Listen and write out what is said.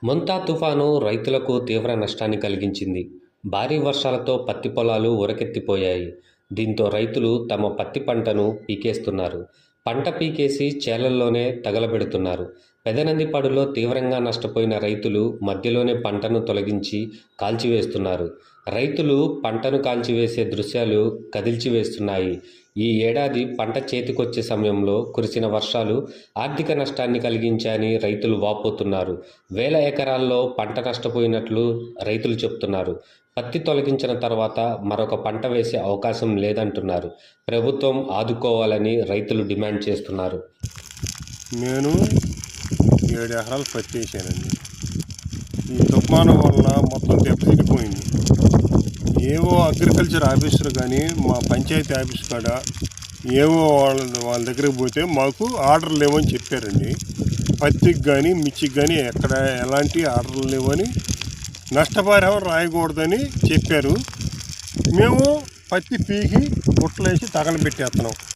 మొంతా తుఫాను రైతులకు తీవ్ర నష్టాన్ని కలిగించింది. భారీ వర్షాలతో పత్తి పొలాలు ఉరకెత్తిపోయాయి. దీంతో రైతులు తమ పత్తి పంటను పీకేస్తున్నారు. పంట పీకేసి చేలల్లోనే తగలబెడుతున్నారు. పెదనందిపాడులో తీవ్రంగా నష్టపోయిన రైతులు మధ్యలోనే పంటను తొలగించి కాల్చివేస్తున్నారు. రైతులు పంటను కాల్చివేసే దృశ్యాలు కదిల్చివేస్తున్నాయి. ఈ ఏడాది పంట చేతికొచ్చే సమయంలో కురిసిన వర్షాలు ఆర్థిక నష్టాన్ని కలిగించాయని రైతులు వాపోతున్నారు. వేల ఎకరాల్లో పంట నష్టపోయినట్లు రైతులు చెబుతున్నారు. పత్తి తొలగించిన తర్వాత మరొక పంట వేసే అవకాశం లేదంటున్నారు. ప్రభుత్వం ఆదుకోవాలని రైతులు డిమాండ్ చేస్తున్నారు. నేను 7 ఎకరాలు పత్తి వేసానండి. ఈ తుఫాను వల్ల మొత్తం దెబ్బతినిపోయింది. ఏవో అగ్రికల్చర్ ఆఫీసర్ కానీ మా పంచాయతీ ఆఫీస్ కాడ ఏవో వాళ్ళ దగ్గరికి పోతే మాకు ఆర్డర్లు లేవని చెప్పారండి. పత్తికి కానీ మిర్చికి కానీ ఎక్కడ ఎలాంటి ఆర్డర్లు లేవని, నష్టపరిహారం రాయకూడదని చెప్పారు. మేము పత్తి పీకి బుట్టలేసి తగలబెట్టేస్తున్నాం.